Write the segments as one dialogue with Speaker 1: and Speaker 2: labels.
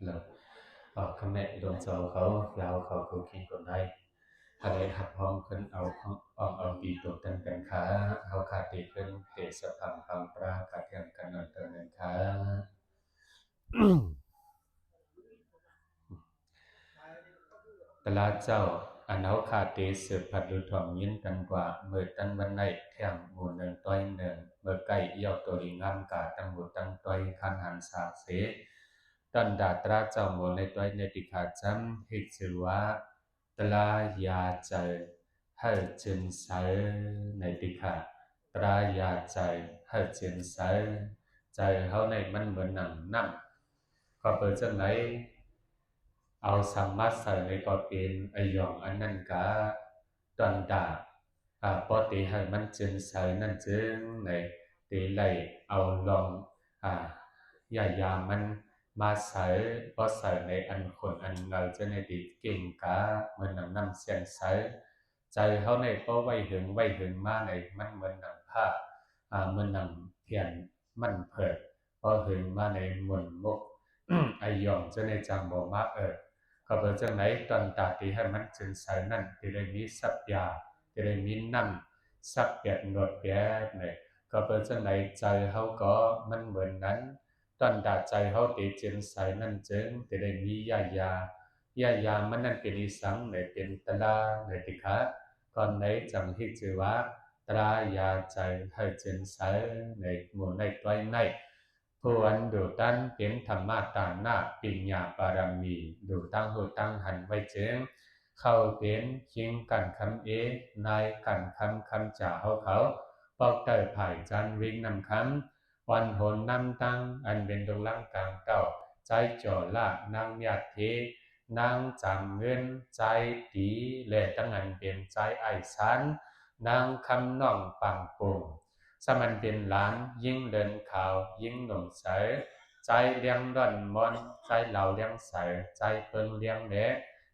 Speaker 1: แล้วคำแนะดวงเจ้าเขาลาวเขากูกินคนได้อะไรหัดห้องขึ้นเอาดีตัวกันกันขาเขาขาดตีขึ้นเตะสะพังพังปราขาดเทียงกันนอนเตือนขาตลาดเจ้าอันเขาขาดตีสืบผัดดูทองยินกันกว่าเมื่อตั้งวันไหนเที่ยงหมู่หนึ่งต้อยหนึ่งเมื่อใกล้เอี่ยวตัวดีงามกาตั้งหมู่ตั้งต้อยคันหันสาเสตันดาตราเจ้าหมู่ในต้อยในติขาจำหิสือว่าตลายาใจให้จึนใสในติขาตรายาใจให้จึนใสใจเขาในมันเหมือนหนังนั่งก็เปิดจังไหนเอาสัมมาใส่ในก็เป็นไอยองอันนั้นกะตอนดาปกติให้มันจึงใส่นั่นจึงในตีไหลเอาลองยามันมาใส่พอใส่ในอันคนอันเงาจะในดีเก่งกะเหมือนหนังน้ำเสียนใส่ใจเขาในก็ไว้หึงมาในมันเหมือนหนังผ้าเหมือนหนังเทียนมันเผิดพอหึงมาในมนมกไอยองจะในจังบ่มาก็เปิดจังไหนตอนตาที่ให้มันจึงใส่นั่นที่ได้มีสัพยาที่ได้มีนั่นสัพเปียดหนวดเปียดเนี่ยก็เปิดจังไหนใจเขาก็มันเหมือนนั้นตอนตาใจเขาที่จึงใส่นั่นจึงที่ได้มียามันนั่นเป็นอิสังเนี่ยเป็นตลาเนี่ยติคะก่อนไหนจังที่จือว่าตรายาใจให้จึงใส่ในหมู่ในตัวในผู้อันดูตั้นเป็นธรรมะตาหน้าปิญญาปารมีดูตั้งหูตั้งหันไว้เจิงเข้าเป็นคิงกันคำนายกันคำจ่าเขาปอกเตยผ่ายจันวิ่งนำคำวันโหนนำตั้งอันเป็นดวงลังกลางเก่าใจจ่อละนางญาตินางจำเงินใจตีและตั้งอันเป็นใจไอสันนางคำน่องปังปุ่งสมันเป็นหลานยิ่งเดินข่าวยิ่งหนุ่มใสใจเลี้ยงร่อนมอนใจเหล่าเลี้ยงใสใจเปิงเลี้ยงแหละ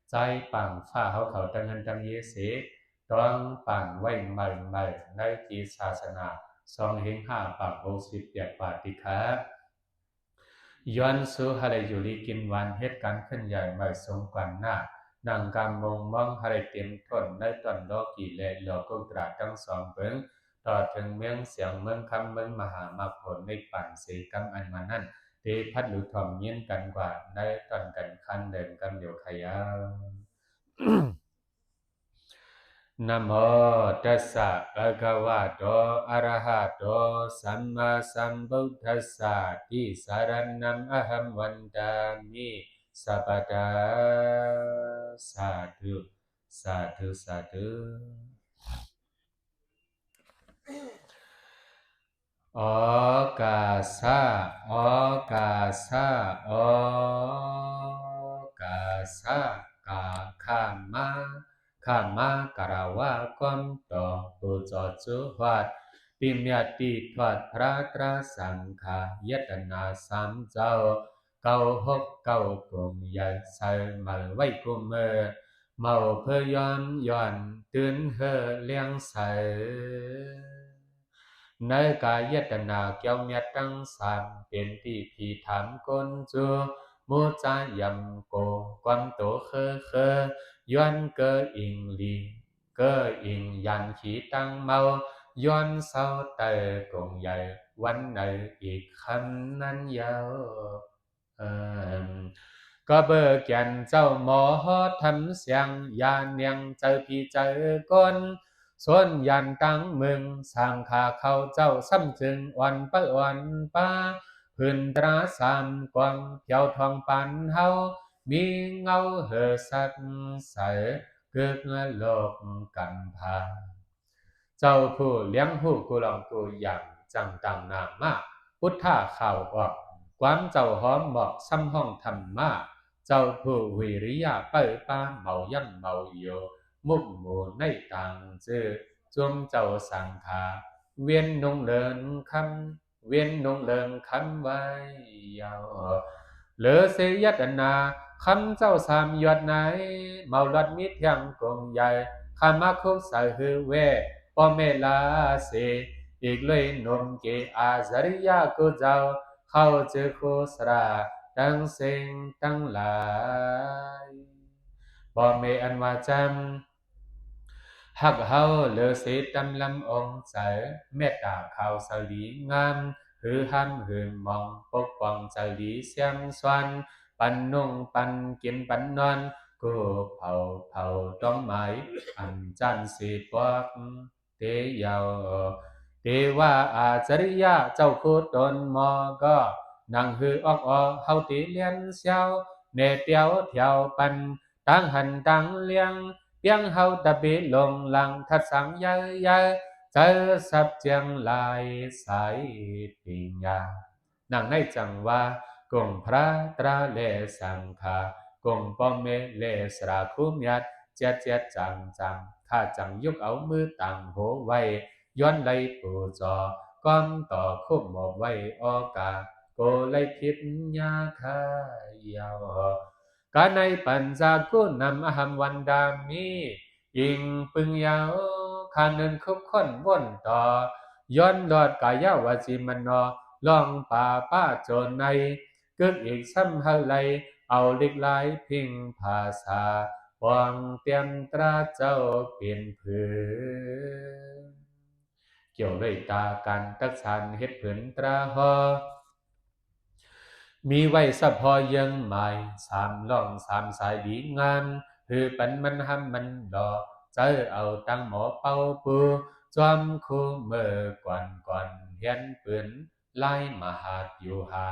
Speaker 1: ใจปังฝ้าเขาตั้งเงินตั้งเยสีต้องปังไว้ใหม่ในที่ศาสนา2-5 ปาก68 ปาติคะย้อนสู่ฮาเลยูริกินวันเหตุการณ์ขึ้นใหญ่ใหม่สงกรานต์หน้านางกามงมองฮาเลเต็มทนในตอนโลกีและโลกุตระทั้งสองเปิงต่อถึงเมืองเสียงเมืองคำเมืองมหามากผลในปั่นเสกรรมอันมานั่นที่พัดหรือทอมเย็นกันกว่าในตอนกันคันเดินกันเดียวขยานะโมตัสสะภะคะวะโตอะระหะโตสัมมาสัมพุทธัสสะติสรณังอะหัมวันตามิสัพพะทาสาธุสาธุสาธุออกาสะออกาสะออกาสะกาข้ามากราว่าก้มต่อปูจอจุวัดปิมยติทวัดพระตราสังขายตนาสามเจ้าเก้าหกเก้ากลุ่มใหญ่ใส่มาไว้กุมเมาเพย้อนตื่นเฮเลี้ยงใสในกายตนาเกี่ยวเมียตั้งสามเป็นที่ผีถามก้นจูมูจายำโกความโตย้อนเกออิงลีเกออิงยันขีตั้งเมาย้อนเศร้าเตกงใหญ่วันไหนอีกคำนั้นยาวก็เบิกแก่นเจ้าหมอทำเสียงยานเนียงเจอพี่เจอก้นส่วนยันตั้งมึงสร้างขาเขาเจ้าซ้ำจึงวันป้าพื้นตราสามกวางเพียวทองปันเฮามีเงาเหอสักใสเกิดโลกกันพาเจ้าผู้เลี้ยงผู้กุลองกูอย่างจังต่างนามมาพุทธาข่าวออกความเจ้าหอมบอกซ้ำห้องธรรมะเจ้าผู้วิริยะเปิดป้าเมายั่งเมาโยมุกหมู่ในต่างเจอจวมเจ้าสังขาเวียนนงเลินคำไว้ยาวเหลือเสียดนาคำเจ้าสามยอดไหนเมาลัดมิตรยังกงใหญ่ขามาคุกใส่หือเวป้อเมลาเสอีกเลยนมเกอาจริยากูเจ้า เข้าเจอโคสราตั้งเซ็งตั้งหลายบ่เมอันว่าจำหักเฮาเลอเสตำลำองเสอเมตตาเขาสลีงามหือห้ำหือมองปกป้องสลีเสียมสวนปันนุ่งปันกินปันนอนกูเผาเผาต้องหมายอันจันสีปอกเตยาวเทว่าอาจริยะเจ้าคูตนมอก็นังหือออกเฮาตีเลียนเสียวเนเตียวเที่ยวปันตั้งหันตั้งเลียงเปียงเฮาตะบีลงหลังทัดสังเยอะเยอะเจอสับเจียงลายสายปิญญานังในจังว่ากงพระตราเลสังขากงป้อมเมเลสราคุมยัดเจ็ดเจ็ดจังจังข้าจังยกเอามือต่างโหไว้ย้อนไลปูจอก้อมต่อคุ้มหมอบไว้ออกาโกไลพิษยาคายาวกาในปัญจากุนำอหัมวันดามียิงปึงยาวขาเนินคุบค้นวนต่อย้อนหลอดกายาวาจิมันนอล่องป่าป้าโจนในกึกอีกซ้ำเฮาไลเอาลิกไหลพิงภาษาปองเตรียมตราเจ้าเปลี่ยนผืนเกี่ยวด้วยตากันตักสันเฮ็ดผืนตราหอมีไว้สะพอยังใหม่สามล่องสามสายดีงามคือปันมันห้ำมันดอกเจอเอาตั้งหมอเป่าปูจอมคู่เมื่อก่อนเห็นปืนไล่มาหาดอยู่หา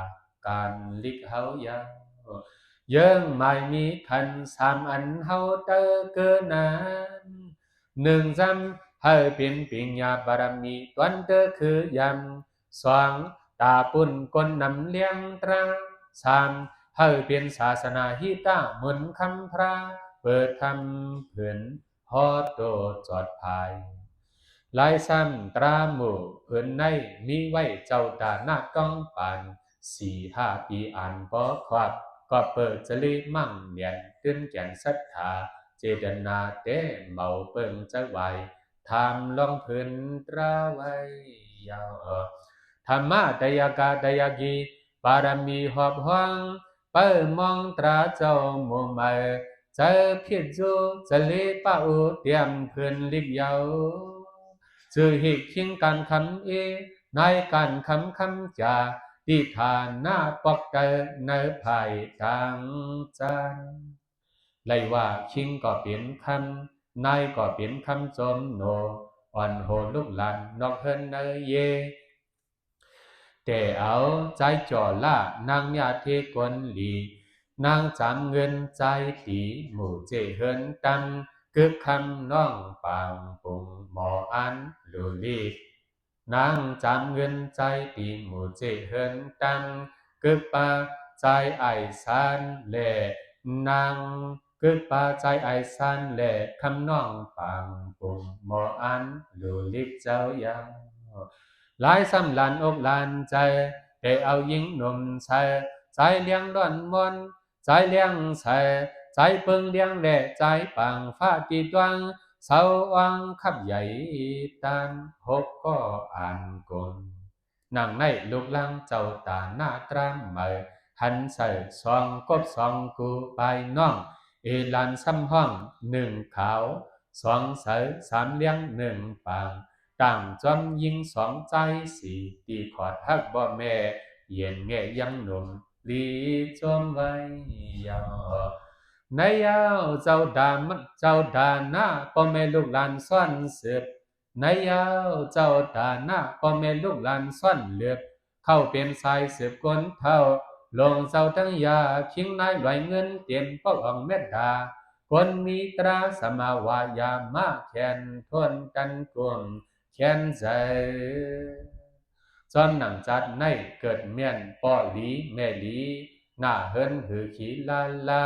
Speaker 1: การลิกเฮายายังไม่มีคันสามอันเฮาเตอเกินนั้นหนึ่งจำให้เป็นปิญญาบารมีตวันเตอคือยำสองตาปุ่นก้นนำเลี้ยงตราสามให้เป็นศาสนาฮิตาหมุนคำพระเปิดคำผืนฮอดโตจอดภายลายซ้ำตราหมู่ผืนในมีไว้เจ้าตาหน้าก้องปาน4-5 ปีอ่านบ่ควับก็เปิดจะลีมั่งเนียนตื้นแก่นศรัทธาเจตนาเต้เมาเปิงจะไหวทำลองพื้นตราไว้ยาวธรรมะดยากาดยากีบารมีหอบห้องเปิมองตราเจ้าหมู่ใหม่เจอพิจูจะลีป้าอูเตรียมพื้นลิกยาวจือหิกคิงการคำเอในการคำจาที่ฐานหน้าปอกเกในภายทางจันไลว่าคิงก็เปลี่ยนคำนายก็เปลี่ยนคำจมโนอ่อนโหลูกหลานนอกเฮินเนเยแต่เอาใจจ่อล่านางญาเทกวนหลีนางจำเงินใจตีหมู่เจเฮินตันกึกคำน้องปางปุงหมออันลูลีนางจำเงินใจตีหมู่เจเฮินตังกึกปาใจไอสันเล่นางกึกปาใจไอสันเล่คำน้องปางปุงหมออันลูลิกเจ้ายังหลายซ้ำลานอกลานใจแต่เอายิงหนุ่มใส่ใจเลี้ยงร้อนมนใจเลี้ยงใส่ใจเปิงเลี้ยงแด่ใจปังฟ้าตีดวงเสาวังขับใหญ่ตันหกก็อ่านกลนางในลูกลังเจ้าตาหน้าตรามเมยหันใส่สองกบสองกูไปน้องเอลานซ้ำห้องหนึ่งขาวสองใสสามเลี้ยงหนึ่งปางต่างจอมยิงสองใจสี่ตีขอดฮักบ่แม่เย็นแง่ยังหนุ่มลีจอมไว้ยาวในยาวเจ้าดามันเจ้าดาหน้าพ่อแม่ลูกหลานซ่อนเสืบในยาวเจ้าดาหน้าพ่อแม่ลูกหลานซ่อนเหลือบเข้าเป็นสายสืบก้นเท่าลงเจ้าทั้งยาคิงนายไหลเงินเตรียมป้องเม็ดดาคนมีตราสมาวายามาแขนทนกันกวงแขนใจจอมหนังจัดในเกิดเมียนป้อหลีแม่หลีหน้าเฮินหือขีลาลา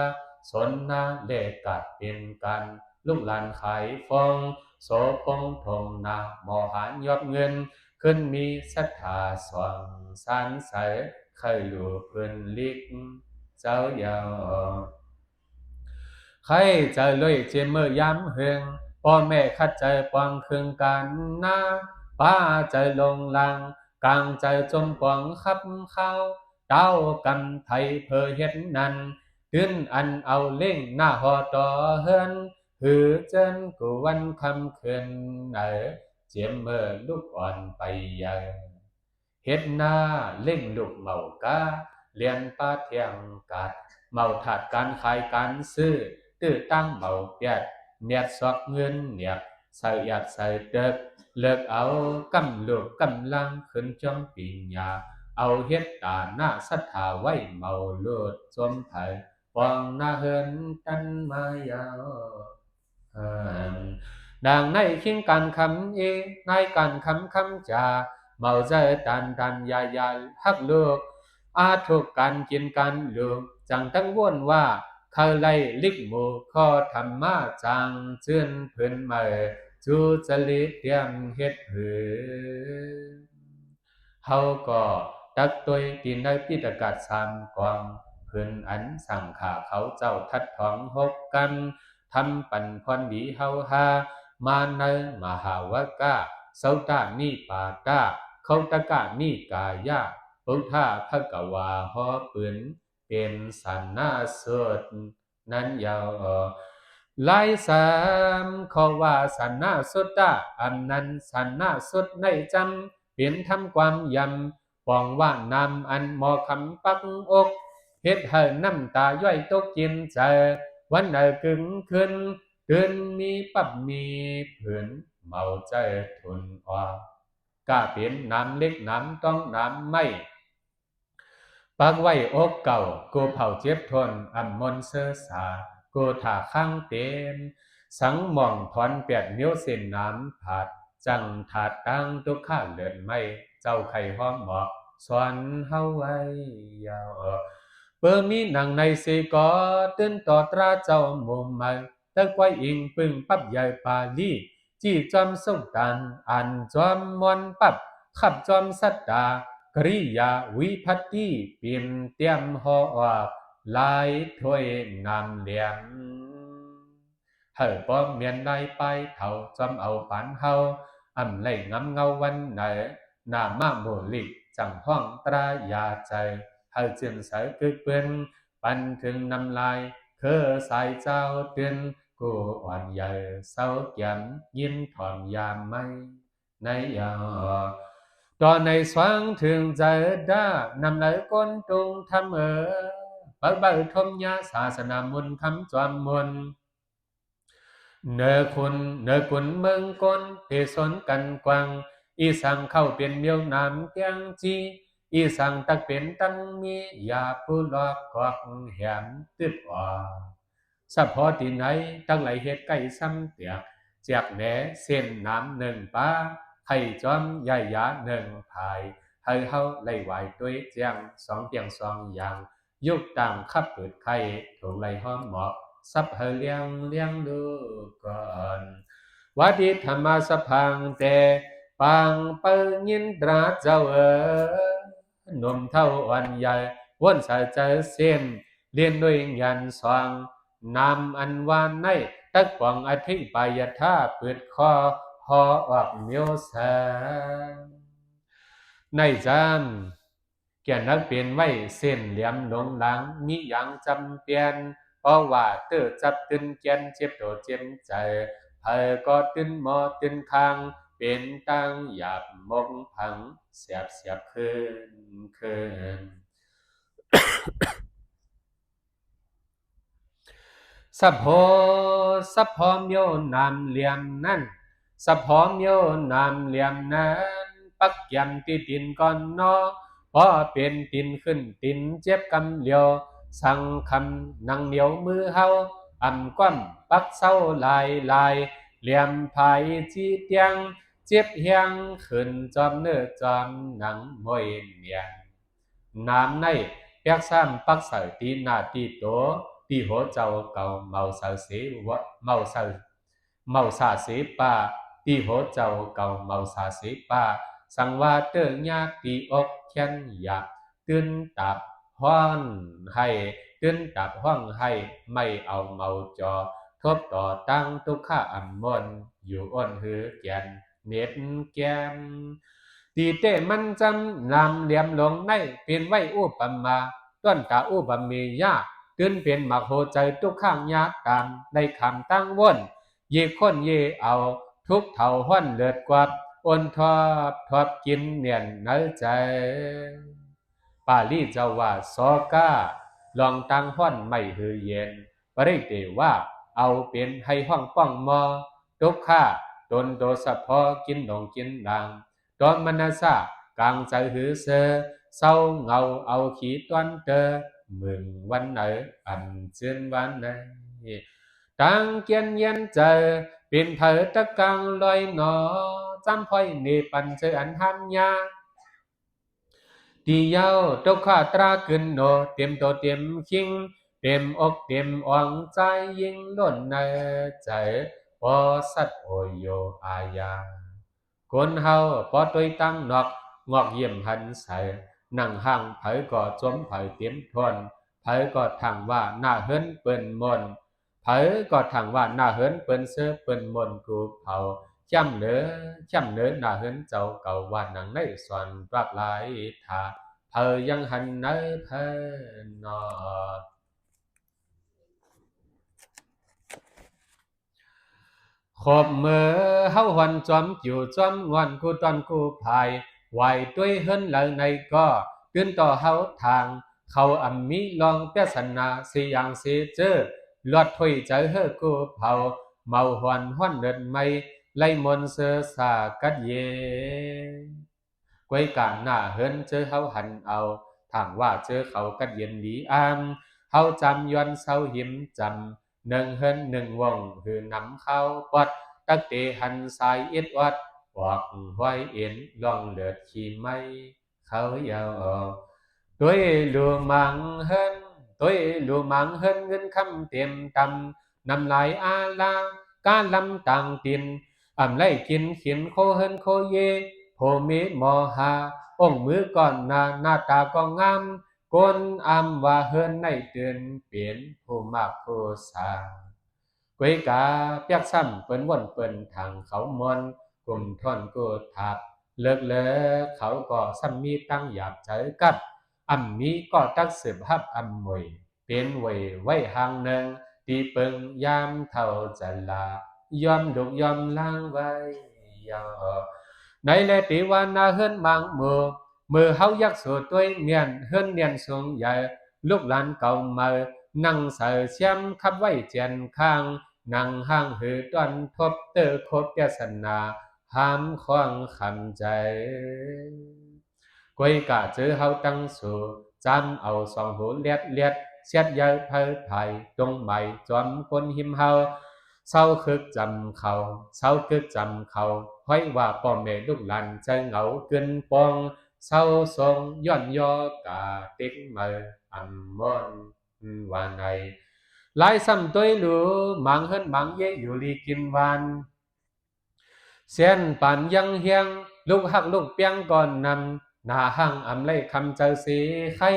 Speaker 1: สนนาเลกัดเป็นกันลูกหลานขายฟองโสปงทงนาหมอหานยอดเงินขึ้นมีศรัทธาสว่างสันใสเคยหลูเพื่นลิกเจ้ายาวใครจะเลยเจมเมื่อย้ำเฮืองพ่อแม่คัดใจปองคืนกันนาป้าใจลงลังกลางใจจมปองขับเข้า เต้ากำไทยเพอเฮ็ดนั้นตื่นอันเอาเล่งหน้าหอต่อเฮือนหือเจิ้นกูวันคำคืนเจียมเมื่อลูกอ่อนไปใหญ่เฮ็ดหน้าเล่งลูกเมากาเลียนป้าเทียงกาดเมาถาดการขายการซื้อตื้อตั้งเมาเปียดเนียดซอกเงินเนียดใส่หยัดใส่เด็กเลิกเอากำลูกกำลังขึ้นจอมปีญาเอาเฮ็ดตาหน้าสัทธาไว้เมาโลดจมไผ่ปองหน้าเฮินตันมายาวดังในคิงการคำในการคำจาเมาใจตันยายาฮักลูกอาทุกการกินกันลูกจังตั้งวนว่าเขาไล่ลิกหมูข้อธรรมะจังเจือนพื้นเมื่อจูจลิเตรียมเฮ็ดผืนเฮาก็ตักตัวตีนได้พิตกัดสามกองพื้นอันสั่งขาเขาเจ้าทัดท้องหกกันทำปันพรดีเฮาฮามาในมหาวกาเสาตานี่ปาตาเขาตะกานี่กายาพุทธะภกวาหอปืนเป็นสันนาสุดนั้นยาวไล่สามเขาว่าสันนาสุดตาอันนั้นสันนาสุดในจำเปลี่ยนทำความยำปองว่านำอันหมอคำปักอกเฮ็ดให้น้ำตาย่อยตกกินใจวันไหนกึ่งขึ้นเกินมีปับมีผืนเมาใจทุนอ่อกล้าเปลี่ยนน้ำเล็กน้ำต้องน้ำไม่ปักไว้อกเก่ากูเผาเจ็บทนอำมนเสื้อสากูถ่าข้างเต็มสังมองถอนเปียดนิ้วเส้นน้ำผาดจังถาดตั้งตุกข้าเลือนไม่เจ้าไข่หอมหมอกสอนเฮาไว้ยาวเปิมีหนังในสีกอตื่นต่อตราเจ้ามุมไม่ตะไว้อิงปึงปับใหญ่ปาลีจี้จอมส่งตันอันจอมมอนปับขับจอมสัตตากริยาวิพัตติเปลี่ยนเตรียมหอลายถ้วยนำเลี้ยงเฮาป้อมเมียนได้ไปเท่าจอมเอาปานเฮาอำไล่งำเงาวันไหนหน้ามาโมลิจังห้องตรายาใจเฮาเจียมใสกึกเปื้อนปันถึงน้ำลายคือสายเจ้าเตือนกูอ่อนใหญ่เศร้าแก่มยิ้มถอมยามไม่ในยาตอนในสว่างถึงใจด้านำไหลก้นตุงทำเบิกทมยาศาสนามุนคำจอมมนเนอคุณเมืองกนเทสนกันกวางอีสังเข้าเป็นเมียวน้ำเตียงจีอีสังตักเป็นตั้งมียาผู้หลอกกอกแหมตึบอ่อสัพพอตีไหนตั้งไหลเหตุใกล้ซ้ำเตียกเจียกแหนเส้นน้ำหนึ่งป้าให้จอมใหญ่ยาหนึ่งภายให้เฮาไล่ไหวด้วยเจียงสองเตียงสองอย่างยุกต่างขับเปิดไข่ถูกไล่ห้อมหมอกซับเฮเลี้ยงดูก่อนวัดธรรมสพังเตปังเปิงยินตราเจ้าหนุ่มเท่าอ่อนใหญ่วนสายใจเส้นเรียนด้วยยันสว่างนำอันวานในตักปองอธิปายท่าเปิดคอหอออกเมียวแสงในจำแก่นักเปลี่ยนไว้เส้นเหลี่ยมหลงหลังมีอย่างจำเปลี่ยนเพราะว่าเตอจับตึนเกียนเจ็บโดเจ็บใจเผยก็ตึนหมอตึนคางเป็นตั้งหยาบมงพังเสียบขึ้นสัพพอมโยนามเหลี่ยมนั้นสัพพอมโยนามเหลี่ยมนั้นปักยำที่ตินก่อนนอพอเป็นตินขึ้นตินเจ็บกำเหลียวสั่งคำนั่งเหนียวมือเฮาอ่ำก้มปักเศร้าลายเหลี่ยมภายจีเตียงเจ็บเฮียงขึ้นจอมเนื้อจอมหนังมวยเมียนน้ำในเปียกซ้ำปักใส่ตีหน้าตีโตตีหัวเจ้าเก่าเมาสาเสวะเมาสาเสป่าตีหัวเจ้าเก่าเมาสาเสป่าสังว่าเตือยากตีอกเขียนอยากตื่นตับห้องให้ตื่นตับห้องให้ไม่เอาเมาจอทบต่อตั้งทุกข้าอันมนอยู่อ้นหือแกนเน็ดแกม ตีเตมันจำนำเหลี่ยมลงในเป็นไว้อุปมาต้นกะอุปเมยาตื่นเป็นมักโหใจทุกข้างยากตามในคำตั้งวนเยคนเยเอาทุกเท่าห้อนเลือดกวัดอ่อนทอบกินเนียนเนื้อใจปาลีเจ้าว่าสอก้าลองตั้งห้อนไม่หือเย็นปริเตว่าเอาเป็นให้ห้องป้องมอทุกข้าตนโดสะพอกินดงกินดังตอนมนาซากลางใจหือเสอเศร้าเงาเอาขี้ต้นเตอมึงวันไหนอันเชื่อนวันไหนตั้งเกียนเย็นเจอเป็นเถิดตะกังลอยหนอจำพ่อยเนปันเจออันหันยาตีเย้าตกข้าตราขึ้นโนเต็มโตเต็มคิงเต็มอกเต็มอ่องใจยิ่งล้นในใจพอสัตโอโยอาญาคนเฮาพอตัวตั้งนอกงอกเยี่ยมหันใสนั่งห่างเผยก่อจมเผยเต็มทนเผยก่อทางว่าหน้าเฮินเปิ้นมนเผยก่อทางว่าหน้าเฮินเปิ้นเสื้อเปิ้นมนกูเผาจำเนื้อหน้าเฮินเจ้าเก่าว่านังในสอนรักหลายทาเผยยังหันในเพนอขบมือเฮาหวันจอมอยู่จอมงอนกูตอนกูภายไหวด้วยเฮินเหล่าในก็ตื่นต่อเฮาทางเขาอัมมีลองเปียสนาสิอย่างสิเจอลอดถ้วยใจเฮอกูเผาเมาหวนห้อนเดินไม่ไล่มนเสือสากัดเยกวยกาหน้าเฮินเจอเฮาหันเอาทางว่าเจอเขากัดเย็นดีอามเฮาจำย้อนเศร้าหิมจำหนึ่งเฮินหนึ่งวงคือนำเข้าปอดตักเตหันสายเอ็ดวัดบอกไว้เอ็นลองเลือดขี้ไม่เขายาวตัวลูมังเฮินตัวลูมังเฮินเงินคำเต็มตำนำลายอาลาการลำต่างตินอ่ำไล่กินขินโคเฮินโคเยโพเมมอหาองมือก่อนหน้าตาก็งามกนอำว่าเฮินในเตือนเปลี่ยนผู้มากผู้สากวยกาเปียกซ้ำเปิ้นว่นเปิ้นทางเขามนกลุ่มท่อนกูถับเลิกเขาก็ซ้ำมีตั้งหยาบใจกับอำมีก็ตักสืบฮับอำมวยเป็นไว้ห่างหนึ่งตีเปิงยามเท่าจะลายอมดุกยอมล้างไว้ยอในแลติวานาเฮินมังมือเฮายักสู่ตัวเนียนเฮินเนียนสูงใหญ่ลูกหลานเก่ามานั่งเสือเชียมขับไว้เจียนข้างนั่งห้างหือตอนทบเตอคบยาสนาห้ามคว้างคำใจกวยกะเจอเฮาตั้งสู่จำเอาสองหูเลียดเสียดยายเผยไผ่ตรงใบจอมคนหิมเฮาเศร้าคึกจำเขาเศร้าคึกจำเขาห้อยว่าพ่อแม่ลูกหลานใจเหงาเกินปองเศร้าทรงย้อนยอกาติ๊กมืออันมนว่าในหลายซ้ำตัวหลูมังเฮินมังเยอยู่ลีกินวันเสียนป่านยังเฮียงลูกหักลูกเปียงก่อนนำหน้าห้างอำไลคำเจ้าสีไข่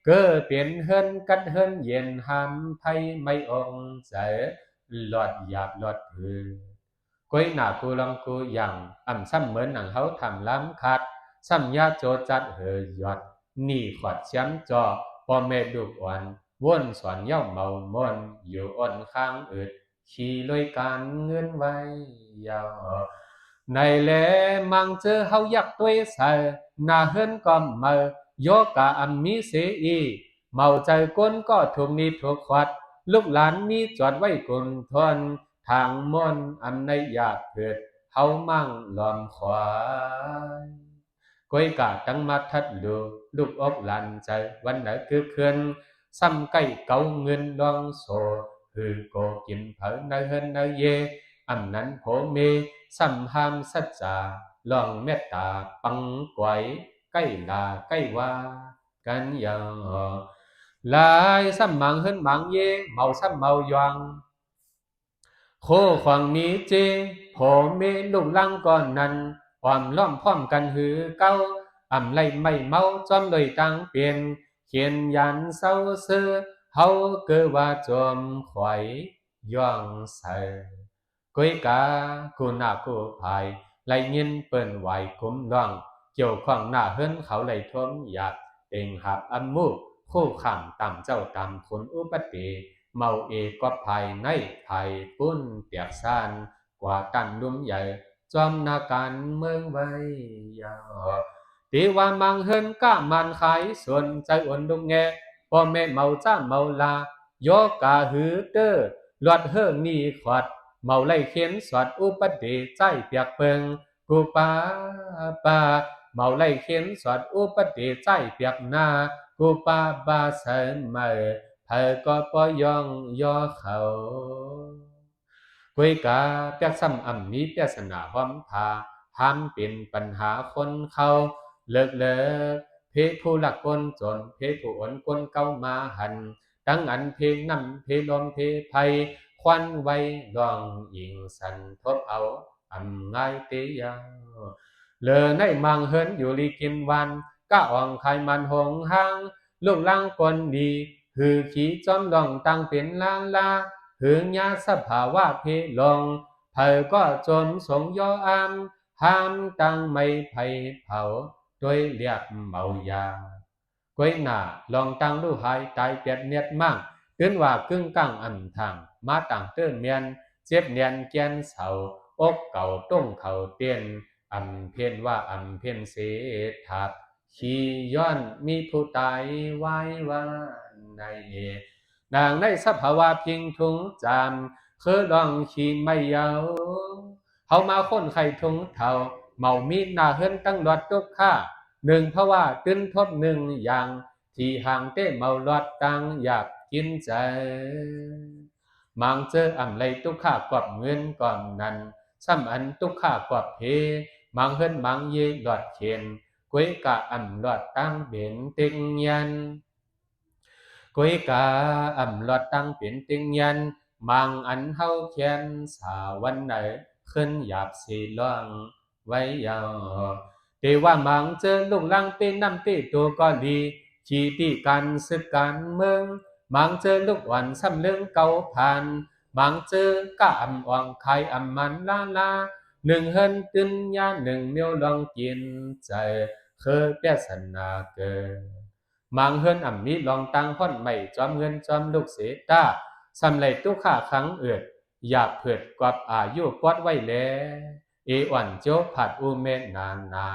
Speaker 1: เกิดเปลี่ยนเฮินกัดเฮินเย็นหามไพ่ไม่องใจหลอดหยาบหลอดหือกวยหน้ากูลองกูยังซ้ำเหมือนหนังเฮาทำล้ำคัดซ้ำยาโจจัดเฮยหยอดนี่ขวัดแชมจอพ่อแม่ดุกอ่อนวนสอนเย่าเมามนอยู่อ่อนข้างอึดขี่ลอยการเงินไว้ยาวในแลมังเจอเฮายักตัวใส่หน้าเฮินก็เมาโยกะมีเสอีเมาใจก้นก็ถูกนี้ถูกขวัดลูกหลานมีจอดไว้กุนทนทางมนในอยากเกิดเฮามั่งลอมขวายกวยกะตั้งมาทัดลูกอกหลานใจวันไหนคือเคือนซ้ำใกล้เก่าเงินดองโซคือโกกินเผอในเฮินในเยนั้นโผเมสัมหามสัจจาลองเมตตาปังไกวใกล้ลาใกล้ว่ากันยาลายสัมมังเฮินมังเยเมาสัมเมายองโคขวางมีเจโผเมลูกลังก่อนนั้นความล้อมพร้อมกันหือเก้าไลไม่เมาจอมเลยตังเปลี่ยนเขียนยันเศร้าเสือเฮาเกิดว่าจอมไขวย่องใส่กวยกากูนากูภายไล่เงินเปิ้นไหวคุ้มร่อง เกี่ยวข้องหน้าเฮิรนเขาไหลทวมอยากเต็งหับอัมมูคู่ข่างต่ำเจ้าต่ำคนอุปติเมาเอกก็ภายในภายปุ้นเปียกซานกว่าตันลุ่มใหญ่จอมนาการเมืองไว้ยาวตีว่ามังเฮิรนก้ามันขายส่วนใจอ่อนดุงแงพ่อแม่เมาจ้าเมาลาโยกาหือเตอลวดเฮิงนี่ขวัดเมาไล่เขียนสวัดอุปเดใจเปียกเพิงกูป้าเมาไล่เขียนสวัดอุปเดใจเปียกนากูป้าบาเสนเมื่อเธอก็ปอยองย่อเขากุยกาเปียกซ้ำอ่ำนี้เปียกสนาหอมพาห้ามเป็นปัญหาคนเขาเลิกเพผู้หลักคนจนเพผู้อ่อนคนเก้ามาหันดังอันเพนำเพลมเพไพควันไว้ดองยิงสันทบเอาอำง่ายเตียงเลอในมังเฮินอยู่ลีกินวันก้าอ่องไขมันหงหางลูกลังคนดีหือขี่จอมดองตั้งเป็นลาลาหือยาสภาวะเพลงเผอก็จนสงยออามห้ามตั้งไม่ไผเผาด้วยเรียกเมายาก้อยหน้าลองตั้งดูหายตายเปียดเนียดมั่งตื่นว่ากึ่งกังอันทางมาต่างเตื้อเมียนเจ็บเนียนเกียนเสาอกเก่าต้งเขาเตียนอำเพียนว่าอำเพียนเสถับขี่ย้อนมีผู้ตายไว้ว่าในนางในสภาวะพิงทุงจามคือลองขี่ไม่เยาเขามาคนไข่ทุงเท่าเมามีดหน้าเฮิรนตั้งหลอดตุกข้าหนึ่งเพราะว่าตื่นทบหนึ่งอย่างที่ห่างเต้เมาหลอดตังอยากกินใจมังเจออ่ำไรตุกข้ากอบเงินก่อนนั้นซ้ำอันตุกข้ากอบเพมังเฮิรนมังเยหลอดเขียนกุ้ยกะอ่ำหลอดตั้งเบนติงยันกุ้ยกะอ่ำหลอดตั้งเป็นติงยันมังอันเฮาเขียนสาวันไหนขึ้นหยาบสีล่องไว้ยาวแต่ว่ามังเจอลุงลังเป็นน้ำตีตัวก็ดีขี่ตีกันศึกกันเมืองมังเจอลูกวันซ้ำเรื่องเก่าผ่านมังเจอกะอ่ำอ่องไข่อ่ำมันลาหนึ่งเฮินตึนยาหนึ่งเมียวลองกินใจเคยเปียสนาเกินมังเฮินอ่ำมีลองตังห่อนไม่จอมเงินจอมลูกเสตาสำไรตุข้าครั้งเอือดอยากเผิดกวับอายุปอดไว้แล้วเอวันโจผัดอูเมนนา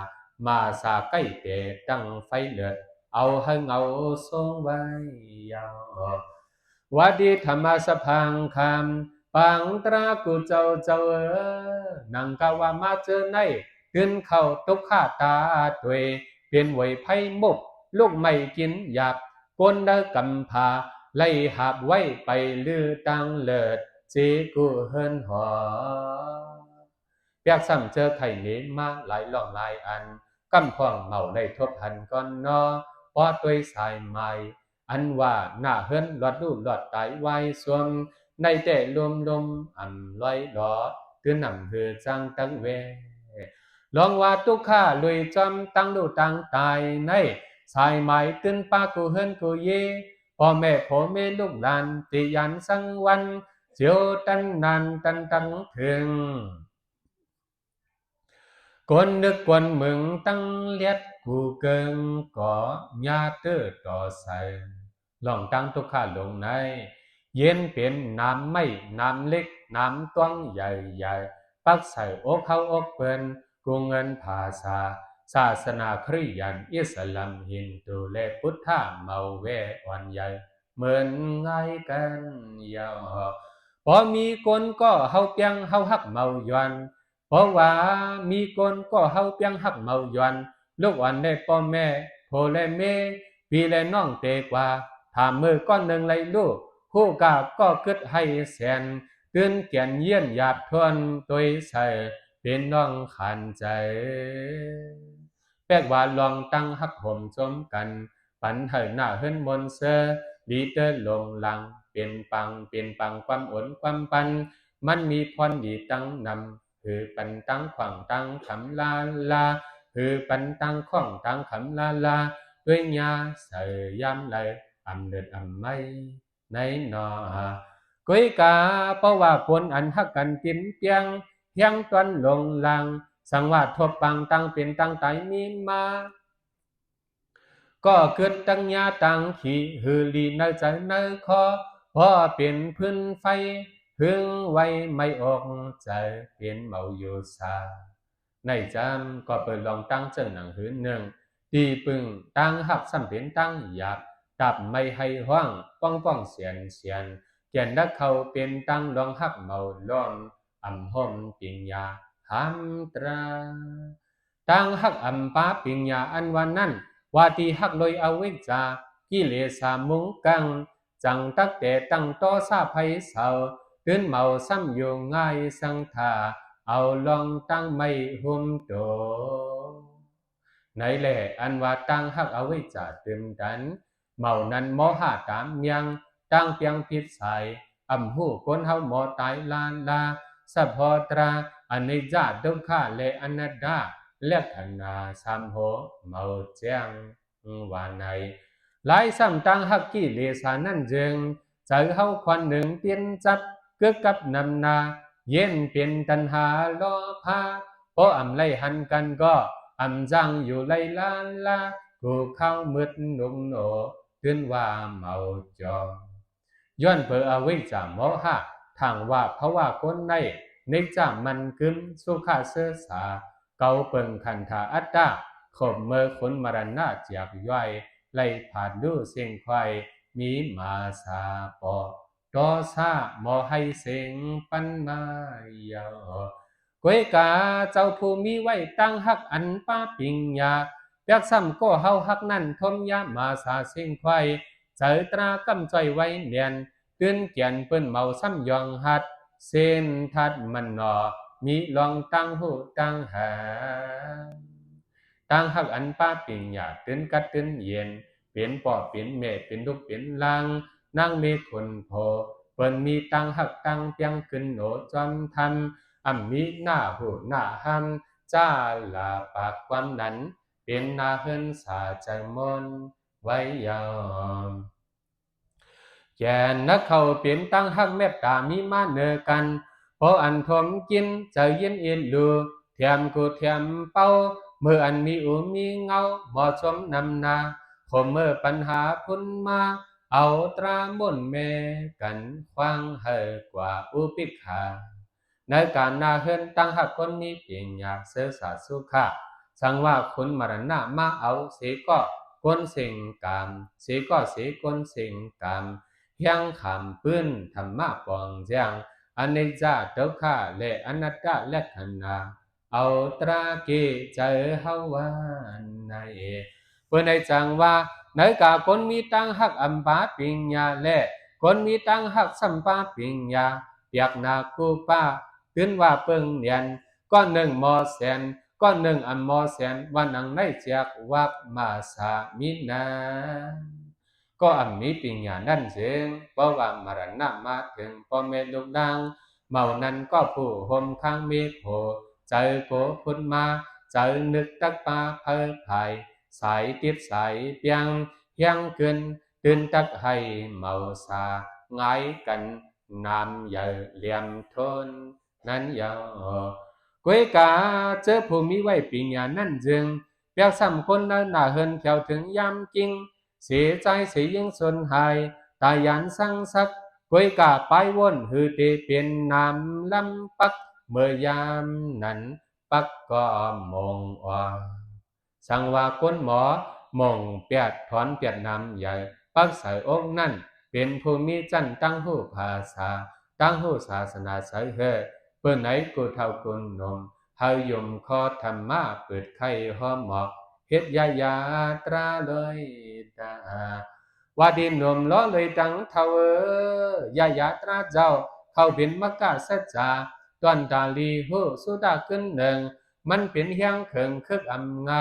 Speaker 1: มาสาใกล้เตตั้งไฟเลือดเอาให้เงาทรงไว้ยาววัดดีธรรมสพังคำปังตรากุเจ้านังกาวามาเจอในขึ้นเข้าตุกข้าตาตวยเปลี่ยนไว้ไพ่มุกลูกไม่กินหยาบก้นได้กำพาไล่หาบไว้ไปลือตังเลิดจีกูเฮินหอเปียกซ้ำเจอไข่เน้นมาหลายหล่องหลายอันกำพ่องเมาได้ทบหันก่อนนอพอตัวสายใหม่อันว่าหน้าเฮินหลอดดูหลอดไตไว้สวมในแต่ลมอ่ำลอยหลอตื่นนำเหือจังตั้งเวลองว่าตุกข้าลุยจำตั้งดูตั้งตายในสายไหมตื่นปากูเฮินกูเยพ่อแม่พ่อแม่ลูกหลานติยันสังวันเจียวตันนานตันตั้งถึงคนนึกกวนมึงตั้งเลียดกูเกิงก่อญาเตอต่อใส่ลองตั้งตุกข้าลงในเย็นเป็นน้ำไม่น้ำเล็กน้ำต้วงใหญ่ปักใส่อกเขาอกเปิ้นกูเงินภาษาศาสนาคริยันอิสลามฮินดูและพุทธะเมาเวอ่อนใหญ่เหมือนไงกันยาวพอมีคนก็เฮาเปียงเฮาฮักเมายวนเพราะว่ามีคนก็เฮาเปียงฮักเมายวนลูกอ่อนได้พ่อแม่โพและเมปีและน้องเตกว่าถามมือก้อนหนึ่งเลยลูกผู้กาก็กึดให้แสนตื่นเกียนเยี่ยนหยาบทวนตัวใส่เป็นน้องขันใจแปลกว่าลองตั้งฮักห่มจมกันปันเถินหน้าเฮิรนมนเสอลีเตอร์ลงหลังเป็นปังความอ่อนความปันมันมีพรดีตั้งนำคือปันตั้งขวางตั้งขำลาคือปันตั้งข้องตั้งขำลาด้วยยาเสยยำเลยอำเดือดอำไม่ในนอกุยกาเพราะว่าปนอันฮักกันกินเปียงเพียงตอนลงลัง สังวาทบปังตั้งเป็นตั้งไตมีมาก็เกิดตั้งยาตั้งขี่หือลีในใจในคอพอเป็นพื้นไฟหึงไว้ไม่ออกใจเป็นเมาอยู่ซาในจำก็เปิดลองตั้งเจ้าหนังหืนหนึ่งตีปึงตั้งหักซ้ำเป็นตั้งหยาบดับไม่ให้ห้องป้องเสียนเกียนดักเขาเป็นตั้งลองหักเมาล้อมอ่ำห่มปิญญาหามตราตั้งหักอ่ำป้าปิญญาอันวันนั้นว่าที่หักโดยอวิชชากิเลสามุงกังจังตักแต่ตั้งต่อซาไพเสาตื่นเมาซ้ำอยู่ง่ายสังทาเอาลองตั้งไม่หุ่มโตในแหล่อันว่าตั้งหักเอาไว้จ่าตื่มดันเมานั้นโมหะตามยังตั้งเพียงพิษใสอำหูคนเฮาหมอตายลานลาสัพพตราอนิจจาทุกขาและอนัตตาและขณาสามโหเมาแจ้งว่าในหลายซ้ำตั้งหักกิเลสานั่นจึงใจเฮาควันหนึ่งเตียนจับเกือกกับนำนาเย็นเป็นตัณหาล้อพาเพราะอำไลหันกันก็อำจังอยู่ไลลานลากูเข้ามืดหนุ่มโหนขึ้นว่าเมาจอย้อนเพื่อเอาไว้จากโมหะทางว่าเพราะว่าคนในจามันกึมสุขาเสือสาเกาเปิงขันธาอัตตาขบเมื่อคนมรณะจากย่อยไล่ผ่านดูเสียงควายมีมาสาปอตอซาหมอให้เสียงปันมายากวยกาเจ้าผู้มีไว้ตั้งหักอันป้าปิงยาเปียกซ้ำก็เฮาหักนั่นทมยามาสาเสียงควายเจอตรากำจ้อยไว้เนียนตื่นเกียนเปิ้นเมาซ้ำยองหัดเส้นทัดมันหนอมีลองตั้งหูตั้งหาตั้งหักอันป้าปิงยาตื่นกัดตื่นเย็นเปลี่ยนปอเปลี่ยนเมฆเป็นลูกเปลี่ยนลังนั่งเมฆคนโพเปิ้นมีตั้งหักตั้งเปียงขึ้นโหนจอมทำมีหน้าหูหน้าหันจ้าลาปากความนั้นเป็นนาเฮินสาใจมนไว้ยอมแก่นักเขาเปลี่ยนตั้งหักเมตตามีมาเนอกันเพราะอันทมกินใจเย็นเอ็นลูเทียมกูเทียมเป้าเมื่ออันมีอูมีเงาเหมาะสมนำนาคมเมื่อปัญหาพุ่นมาเอาตราม่นเมกันควางเฮกว่าอุปิกขาในการนาเฮินตั้งหักคนมีเพียงอยากเสือสาสุขะสังว่าคุณมรณะมาเอาเสก็คนสิ่งกรรมเสก็เสคนสิ่งกรรมยังขำปื้นธรรมะปองเจียงอนิจจาทุกขาและอนัตตาและขันนาเอาตราเกเจอเฮาวันในเพื่อในจังว่าในกาคนมีตั้งหักอัมปาปิญญาและคนมีตั้งหักสัมปาปิญญาเปียกนาคูป้าขึ้นว่าเปิงเนียนก้อนหนึ่งมอแสนก้อนหนึ่งอัมมอแสนวันนังในเจียกวักมาสามินาก็อัมมีปิญญานั่นเสียงเพราะว่ามรณะมาถึงพ่อแม่ลูกดังเมานั้นก็ผู้ห่มข้างมีโผเจอโกพุนมาเจอนึกตักปาเพิ่ภายสายติดสายเปียงยังเกินตื่นตักให้เมาสาไงกันนำใหญ่เหลี่ยมทนนั้นยากวยกาเจอผู้มีไว้ปิญญานั่นจึงเปียกซ้ำคนนั้นน่าเฮินแถวถึงยามจริงเสียใจเสียยิ่งสนหายตายันสังสักกวยกาไปวนหือเตเป็นนำลำปักเมื่อยามนั้นปักก็มองว่าสังว่าคนหมอมองเปียดถอนเปียดนำใหญ่ปักใส่องค์นั่นเป็นผู้มีจันตั้งหูภาษาตั้งหูศาสนาใส่เฮเปิ้นไหนกูเท่ากุนนมเฮายมคอธรรมะเปิดไข่หอมหมอกเฮ็ดยาตราเลยตาว่าดินนมล้อเลยดังเท่ายาตราเจ้าเขาเป็นมกะสัจจาตอนตาลีหูสุดาขึ้นหนึ่งมันเป็นเฮียงเขิงคึกอำไง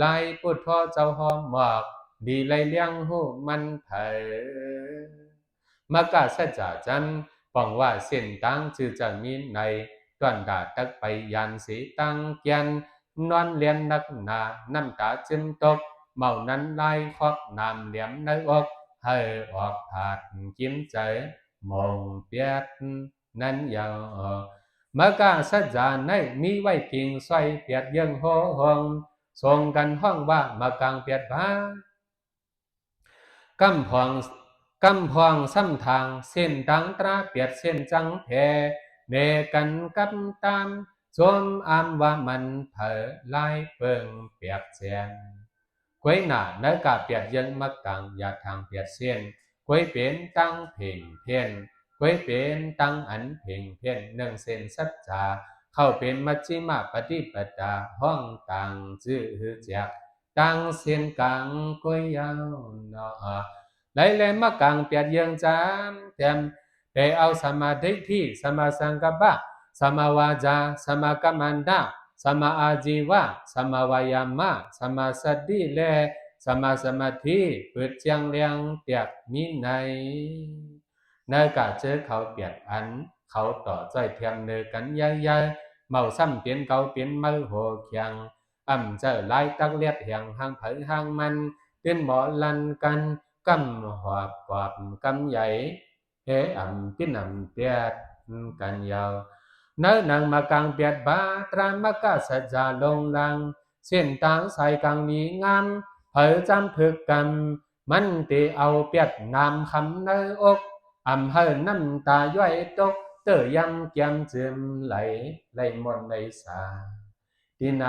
Speaker 1: ลายพุทธเจ้าหอมหมอกดีไลเลี้ยงหูมันเผยมกะสัจจาจันป้องว่าเส้นตั้งชื่อจะมีในตอนดาตักไปยันสีตั้งเกียนนอนเลียนนักหนาน้ำตาจึงตกเมานั้นไล่คอกนำเหลี่ยมในอกให้ออกผาดจิ้มใจมองเปียดนั้นยาว มกาสัจจาในมีไว้กิ่งซอยเปียดยังโหหงทรงกันห้องว่ามะกังเปียดบ้ากำพองซ้ำทางเส้นดังตราเปียดเส้นจังแพเนกันกับตามสมอามว่ามันเผอลายเปิงเปียกเสียนquấy nà nơi cả biệt dân mắc càng và thằng biệt xiên quấy biến tăng phiền phiền quấy biến tăng ảnh phiền phiền nâng sen sắt tràเข้าเป็นมัชฌิมาปฏิปทาห้องต่างจื้อจากตั้งเสียนกลางก้อยยาวเนาะได้เลยมากลางเปียดยังจามเต็มได้เอาสมาธิที่สมาสังกัปปะสมาวาจาสมากัมมันดาสมาอาจีวะสมาวายามะสมาสติและสมาสมาธิเปิดเจียงเลียงเตียกมีในกาเจอเขาเปียดอันเขาต่อใจเทียมเนกันใหญ่ๆเมาซ้ำเปลี่ยนเก่าเปลี่ยนมือโหเคียงเจอลายตักเลียดเหียงหางเผยหางมันเต้นหมอลันกันกำหอบกวาบกำใหญ่เฮปิ้นเปียดกันยาวnơi nàng mà càng biệt ba tran mà cả sạch giả lông lăng xiên táng sai càng ní ngam hỡi trăm thực cầmมันตีเอาเปียดนามคำในอกเฮอน้ำตาย้อยตกเตยำเกียมจืมไหลมนในสาที่ไหน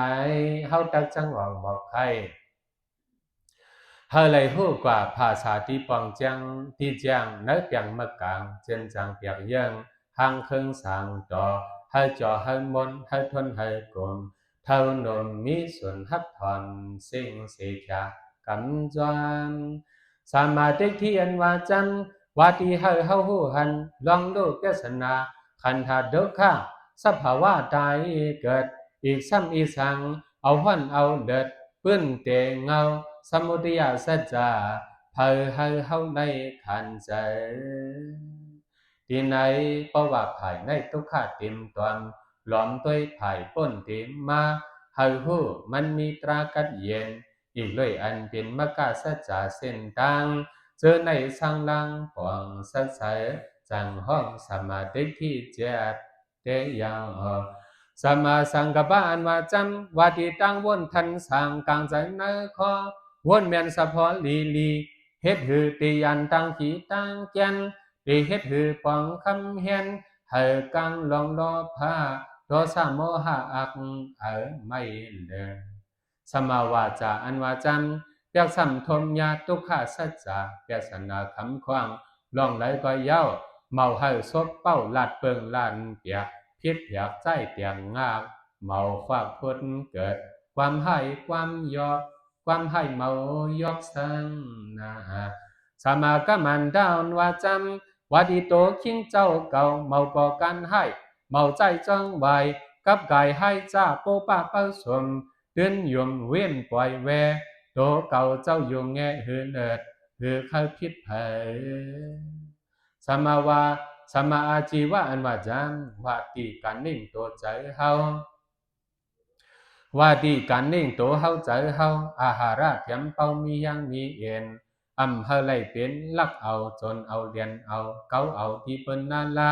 Speaker 1: เฮาตักจังหวังบอกใครเฮอไหลหู้กว่าภาษาที่ปองจังที่จังเนื้อเปียงมะกางเจนจังเปียกยังห่างเครื่องสางต่อhơi trò hơi môn hơi thuần hơi cùng thâu nồm mỹ xuân hấp thòn sinh sĩ khả cắm doan sa ma tích thiên và chân và ti hơi hâu hù hành long đô kết sân naขันธาดุขะสภาวะตายเกิดอีกซ้ำอีสังเอาหันเอาเด็ดปื้นเตงเงาสมุทัยสัจจาเผยให้เฮาในขันใจที่ไหนเพราะว่าภายในทุกขาเต็มตอนหลอมตัวภายป้นเต็มมาเฮาหูมันมีตรากัดเย็นอีกเลยอันเป็นมกาสัจจาเส้นตังเจอในสังลังปองสัจใสจังห้องสมาธิที่เจ็ดเตยาวสมาสังกปะอันว่าจำว่าที่ตั้งวนทันสังกลางใจในคอวนเมียนสะพอลีเฮ็ดหือตียันตั้งขีตั้งเจนตีเฮ็ดหือปองคำเฮียนเฮอกังลองรอผ้าโดสามโมหะอักไม่เลยสมาวาจาอันว่าจันเปียกสัมทมยาตุขาสัจจาเปียสนาคำควางลองไหลก็เย้าเมาเฮอซบเป้าลาดเปิงลานเปียกพิษเปียกใจเตียงงากเมาควักพ้นเกิดความให้ความยอกความให้เมายอกสังนาสมากัมมันดาวว่าจำว่าดีโตคิงเจ้าเก่าเมาก่อกันให้เมาใจจังใบกับกายให้จ้าโปป้าเป้าสมเดือนยมเวียนปล่อยแวโตเก่าเจ้าอยู่แง่หือเนิดหือเข้าพิษเผยสมาอาจีวะอันว่าจังว่าตีกันนิ่งตัวใจเฮาว่าดีการนิ่งตัวเฮาใจเฮาอาหาระเทียมเป้ามียังมีเอ็นเฮาไหลเป็นลักเอาจนเอาเรียนเอาเกาเอาที่เปิ้นนาลา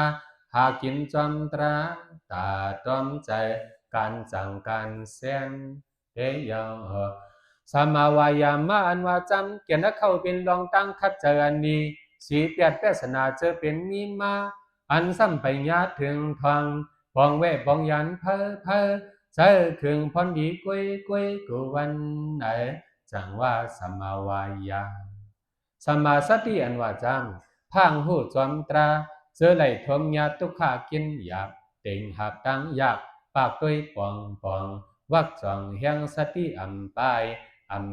Speaker 1: หากินจอมตราตาตอมใจการจังการเส้นเดียวสมาวายามะอันว่าจำเกียนเข้าเป็นรองตั้งคัดเจออันนี้สีเปียดเปสนาเจอเป็นมีมาอันซ้ำไปญาถึงทองปองเวปองยันเพอเจอคืงพอนดีกวยกูวันไหนจังว่าสมาวายาสมาสติอันว่าจำพังหูจอมตราเจอไหลทมยาตุขากินหยาบเต่งหับตั้งยากปากตัวปองวักจ่องเฮียงสติไป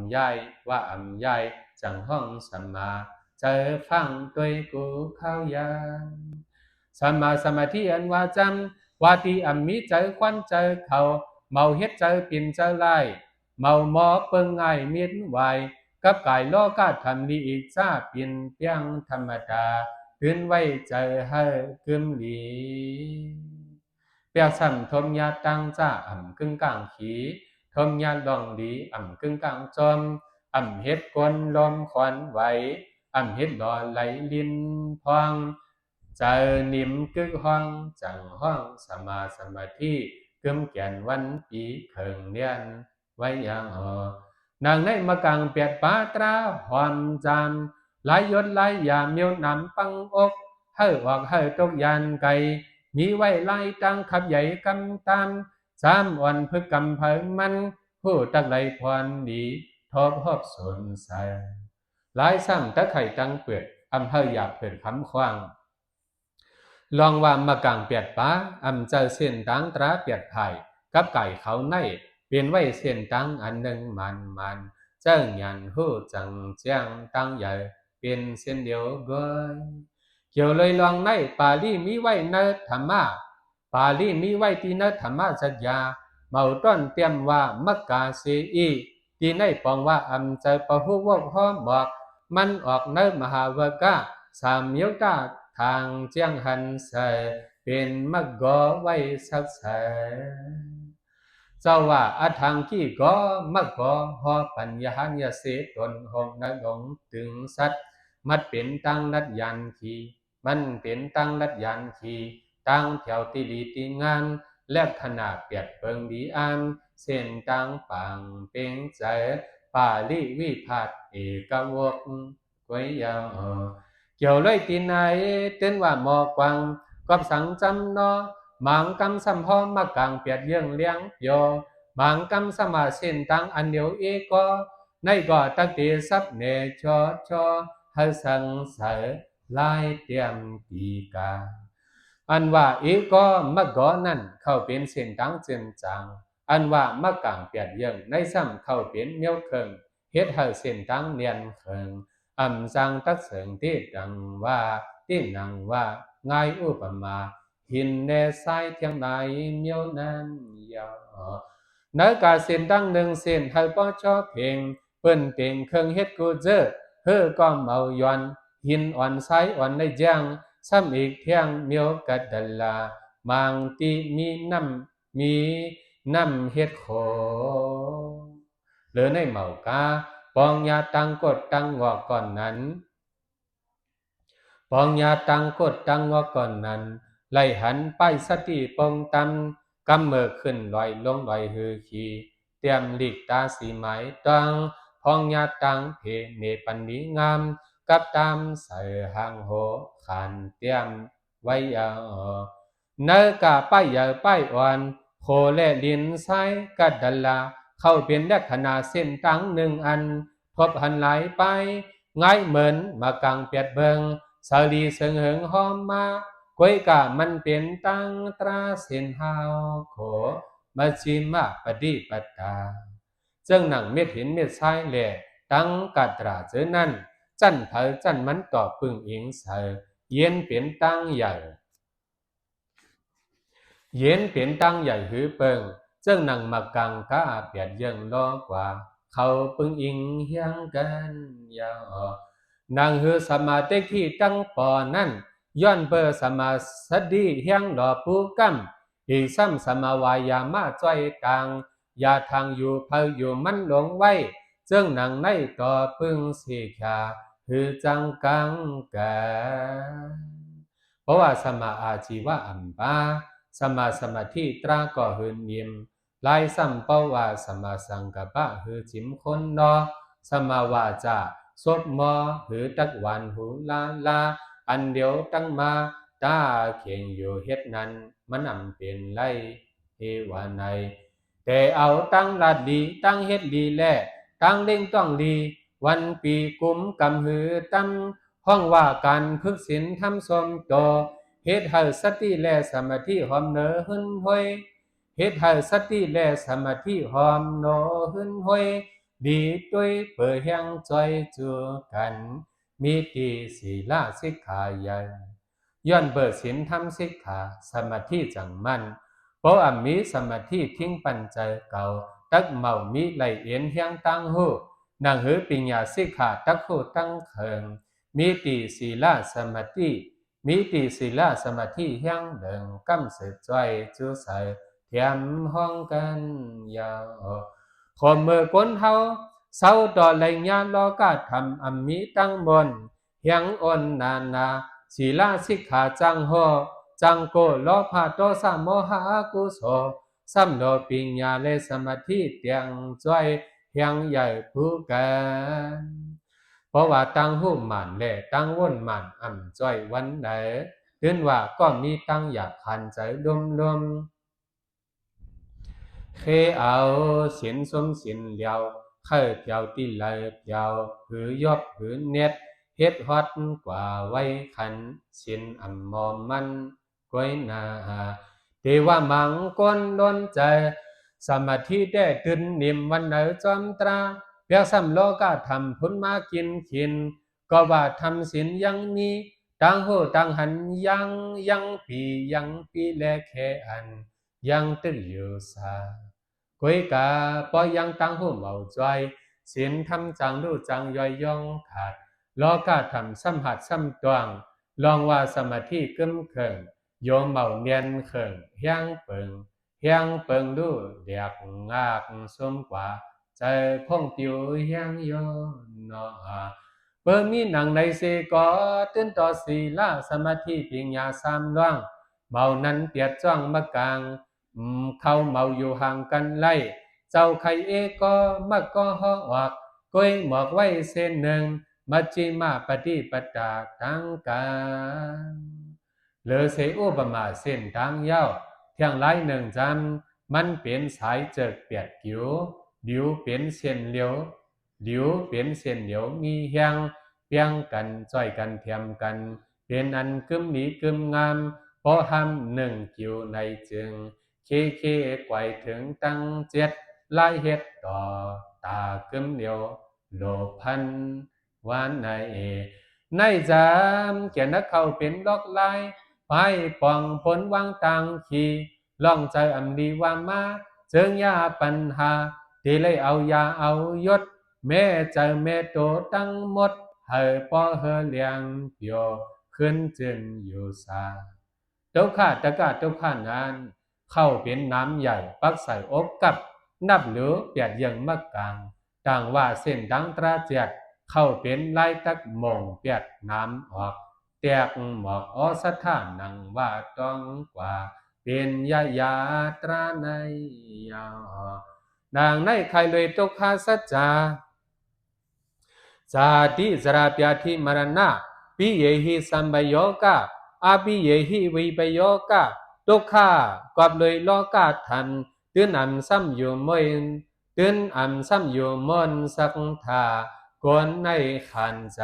Speaker 1: ใหญ่ว่าใหญ่จังห้องสมาเจอฟังตัวกูเข้ายานสมาสมาธิอันว่าจำว่าที่มีเจอควันเจอเขาเมาเฮ็ดเจอปิ่นเจอไล่เมาหมอเปิงไงเมียนไหวกับกายโลกาทำลีอีกซาเปลี่ยนเพียงธรรมดาตื่นไว้เจอให้กึมลีเปียสัมทมยาตังจ้ากึ่งกลางขีทมยาลองดีกึ่งกลางจอมเฮ็ดกวนลมควันไหวเฮ็ดหล่อไหลลินพอง เจอนิ่มกึกห้องจังห้องสมาธิกึมแก่นวันปีเคิงเนียนไว้ยังนางในมะกังเปียดปาตราหอมจามหลายยศหลายยามเมียวนำปังอกเฮ้อออกเฮ้อตกยานไก่มีไว้ไล่ตังขับใหญ่กำตามสามวันพึกกำเพิงมันผู้ตักไหลพรดีทบหอบสนใสหลายซ้ำตะไข่ตังเปิดอำเภออยากเปิดคำควางลองว่ามากางเปียดป้าอำเจอเส้นตังตราเปียดไผ่กับไก่เขาในเปลี่ยนไว้เส้นตังอันหนึ่งมันเจ้าหยันหู้จังเจียงตังใหญ่เป็นเส้นเดียวกันเกี่ยวเลยลองในปาลีมีไว้เนธรรมะปาลีมีไว้ที่เนธรรมะจัดยาเมาต้นเตรียมว่ามักกาเสีอีที่ในปองว่าอำเจอปะหูวกห้อมบอกมันออกเนมหาวกะสามเมียวตาทางเจียงหันใส่เป็นมักกอไว้สักใส่เจ้าว่าอาทางกี้ก็มักกอหอปัญญาญาเสตนหงนักงตึงสัตมัดเป็นตั้งนัดยันขีมันเป็นตั้งนัดยันขีตั้งแถวตีดีตีงานและขนาดเปียดเปิงดีอันเส้นตั้งปังเป็นใจปาลิวิพัตเอกวกไว้ยาวเกี่ยวเลยตีไหนเต้นว่าหมอกวังกับสังจำนอหมางกำสัมพอมากางเปียดเยื่องเลี้ยงโยหมางกำสมาเส้นตังอันเดียวเอก็ในก่อตักตีซับเนชอให้สังเสลายเตรียมปีกาอันว่าเอก็มะกอนั่นเข้าเป็นเส้นตังเจนจังอันว่ามะกางเปียดเยื่องในซ้ำเข้าเป็นเมียวเคิงเฮ็ดให้เส้นตังเนียนเคิงอำสังตักเสิงที่ดังว่าที่นังว่าง่ายอุปมาหินแนสายเทียงใดเมียวนั้นยาวเนื้อกาเส้นดังหนึ่งเส้นให้ป้อชอเพลงเปิ้นเป่งเครื่องเฮ็ดกูเจอเฮือก็เมาย้อนหินอ่อนสายอ่อนในจังซ้ำอีกเที่ยงเมียวกัดดัลลาบางตีมีน้ำเฮ็ดโขเหลือในเมากาปองยาตังกดตังงอกก่อนนั้นปองยาตังกดตังงอกก่อนนั้นไล่หันไปสติปองตำกำเมือขึ้นลอยลงลอยฮือขีเตรียมหลีกตาสีไม้ตังพองยาตังเพเนปันนีงามกับตามใส่หางโหขันเตรียมไว้ยาวเนื้อกาป้ายใหญ่ป้ายอ่อนโคเล่ลินไซกัดดัลลาเข้าเป็นลักษณะเส้นตังหนึ่งอันทบหันไหลไปง่ายเหมือนมากางเปียดเบิงสาลีเสงเหิงหอมมาก้อยกะมันเป็นตังตราเส้นหาวโขมาชิมาปฏิปตาเจ้าหนังเม็ดหินเม็ดทรายแหล่ตังกัตราเจอนั่นจันเผอจันมันต่อปึงอิงเสเย็นเป็นตังใหญ่เย็นเป็นตังใหญ่หือเปิงเจ้าหนังมากังกาเปียดยังล้อกว่าเขาปึงอิงเฮียงกันยาวนางหือสมาเตที่ตั้งปอนั่นย้อนเบอร์สมาสดีเฮียงดอปูกัมอีซ้ำสมาวายามาจ้อยตังยาทางอยู่เพออยู่มันหลงไว้เจ้าหนังในต่อปึงสีขาหือจังกังกาเพราะว่าสมาอาชีวะอัมปาสมาธิตราก็หืนยิมลายสัมเปว่าสมาสังกปะหือจิมคนนอสมาวาจาศพมอหือตักวันหูลาอันเดียวตั้งมาตาเขียงอยู่เฮ็ดนั้นมันนำเป็นไรเอวาในแต่เอาตั้งลาดดีตั้งเฮ็ดดีแลตั้งเล่งต้องดีวันปีกุมกำหือตั้งห้องว่าการพึกษินทำสมโตเฮ็ดให้สติและสมาธิหอมเนอหึนห้อยเฮ็ดให้สติและสมาธิหอมโนหึนห้อยดีด้วยเปิดแห่งจอยจัวกันมีตีศีลาสิกขาใหญ่ย้อนเบิดศีลทำสิกขาสมาธิจังมันเพราะอันมีสมาธิทิ้งปัญใจเก่าตักเมามีไหลเอ็นเฮียงตั้งหูนางหือปิญญาสิกขาตักหูตั้งเขิงมีตีศีลาสมาธิมีตีศีลาสมาธิเฮียงเดิงกำเสจอยจูใส่เทียมห้องกันยาวขอมือก้นเฮาเศร้าต่อไหลญาโลกาทำอัมมีตั้งบนเฮียงอ่อนนา ศีลาสิกขาจังโหจังโกโลภะโทสะโมหะอกุโสสัมโนปิญญาเลสมาธิเตียงจ้อยเฮียงใหญ่ผู้กันเพราะว่าตั้งหูหมันและตั้งว่นหมันอ่ำจ้อยวันไหนถึงว่าก็มีตั้งอยากขันใจลมเคเอาสินสมสินเหลียวเคยเปียวตีเลยเปียวหือยบหือเน็ดเฮ็ดฮอดกว่าไว้ขันสินอ่ำมอมมันก้อยนาเทว่ามังกรดนใจสมาธิได้ตื่นนิ่มวันไหนจอมตราเปียกซ้ำโลก็ทำพุนมากินขินก็ว่าทำสินยังมีต่างหูต่างหันยังปีแลแค่อันยังตึกอยู่สากุยกาปอยังตั้งหูเมาจอยสินทำจังดูจังย่อยย่องขาดลอกาทำซ้ำหัดซ้ำตวงลองว่าสมาธิกึ้มเขิงโยมเมาเนียนเขิงเฮียงเปิงดูเดียกงากสมกว่าใจพงปิวเฮียงโยนอเปิมีหนังในเสกอตื่นต่อศีลาสมาธิปิญญาสามล่วงเมานั้นเปียดจ้องมะกลางเขาเมาอยู่ห่างกันไล่เจ้าไข่เอก็มักก็ห่อออกก้อยหมอกไว้เส้นหนึ่งมัจจิมาปฏิปตาทั้งกันเลอเสอุปมาเส้นทางยาวเที่ยงไล่หนึ่งจำมันเป็นสายเจิกเปียดกิ๋วดิวเป็นเส้นเหลียวมีเฮียงเปียงกันจ้อยกันเทียมกันเป็นอันกึมหนีกึมงามพอห้ำหนึ่งกิ๋วในจึงเคไกวถึงตั้งเจ็ดลายเฮ็ดต่อตากึมเดียวโลพันวานในจามแก่นักเข้าเป็นดอกลายไปป่องผลวางตังขีล่องใจอำดีว่ามาเจิงยาปัญหาที่เลยเอายาเอายศแม่ใจแม่โตตั้งหมดให้ปอเฮเลียงเปียวขึ้นจึงอยู่สาเจ้าข้าตะกาเจ้าข้างานเข้าเป็นน้ำใหญ่ปักใส่อกกับนับหรือเปียดยังมักกลางต่างว่าเส้นดังตราเจียดเข้าเป็นลายตักมงเปียดน้ำออกแตกหมอกอสถานังว่าต้องกว่าเป็นยาตราในยานางในใครเลยตกขาสัจจาจาติจราปยาธิมรณะปิเยหิสัมบโยกะอาปิเยหิวิปโยกะตุขากอบเลยโลกาทันตื่นซ้ำอยู่มนตื่นซ้ำอยู่มนสักทากวนในขันใจ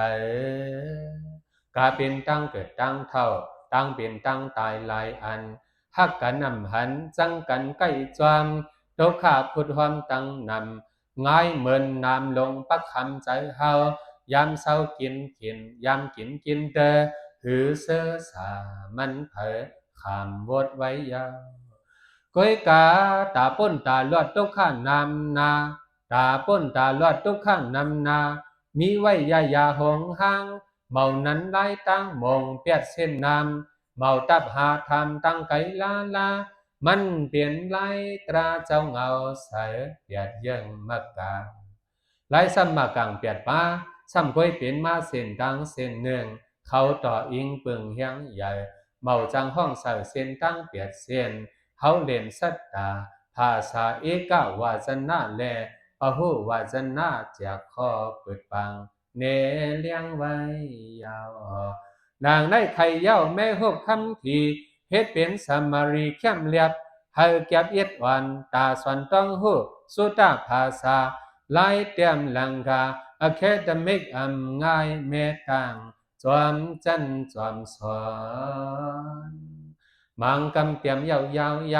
Speaker 1: กาเป็นตั้งเกิดตั้งเท่าตั้งเป็นตั้งตายหลายอันหักกันหันจังกันใกล้จวมตุขาพุทธความตั้งง่ายเหมือนน้ำลงปักคำใจเฮายามเศร้ากินยามกินเตอหือเสือสามันเผยขามวดไว้ยาวก้อยกาตาป้นตาลอดตุกข้างนำนาตาป้นตาลอดตุกข้างนำนามีไว้ยาหงหางเมานั้นไล่ตั้งมงเปียดเส้นนำเมาตับหาทำตั้งไก่ลามันเปลี่ยนไล่ตราเจ้าเงาใสเปียดยังมักกาไล่ซ้ำมากลางเปียดป้าซ้ำก้อยเปลี่ยนมาเส้นตั้งเส้นหนึ่งเขาต่ออิงปึงเฮียงใหญ่เมาจังห้องใส่เส้นตั้งเปียดเส้นเขาเล่นสัตตาภาษาเอกวาจนะแลปะหูวาจนะจากข้อเปิดปังเนเลี้ยงไว้ยาวนางในไข่เย้าแม่หกคำทีเฮ็ดเป็นสมารีเข้มเลียบให้เก็บเอ็ดวันตาสวนต้องหูสุตาภาษาไล่เตียมลังกาอะแคดมิกง่ายเมตังจอมจันจอมสอนมังกำเตียมย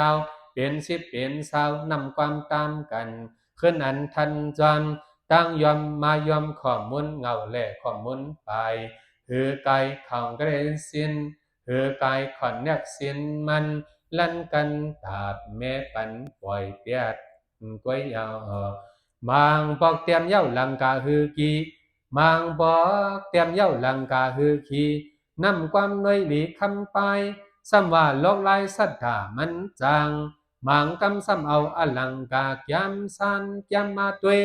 Speaker 1: าวเป็นสิบเป็นสาวนำความตามกันขึ้นอันทันจอมตั้งยอมมายอมข้อมูลเงาแหล่ข้อมูลไปหือไกของเกรสินหือกายขอนแนกสินมันลั่นกันตาบแม่ปันปล่อยเปียดก้วยยาวมังบอกเตรียมเย้าลังกาฮือกีมังบอกเตรียมเย้าลังกาฮือขีนำความน้อยหลีคำไปซ้ำว่าโลกลายสัทธามันจังมังกำซ้ำเอาอลังกากยำสันยำมาตวย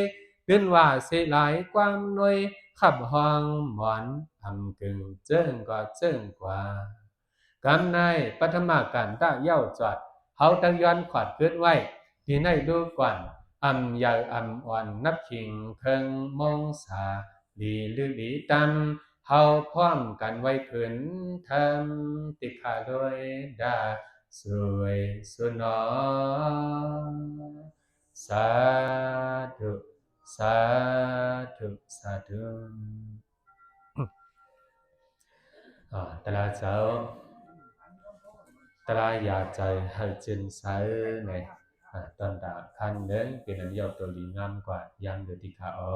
Speaker 1: ตื่นว่าเสียหลายความน้อยขับห้องหมอนไผ ำกึ่งเจิ้งกว่าเจิ้งกว่ากำในปัทมาการตะเย้าจอดเฮาตั้งย้อนขวาดเกิดไว้ที่ในดูก่อนอำยาวอำอ่อนนับขิงเคิงมองสาลีลือลีตำเฮาพร้อมกันไว้ผืนทำติขาโดยดาสวยสุนอสาธุสาธุสาธุตลาดเจ้าตลาดอยากใจให้จินใสในตอนดาคันเดินเป็นอันเดียวตัวดีงามกว่ายังเดือติขาอ๋อ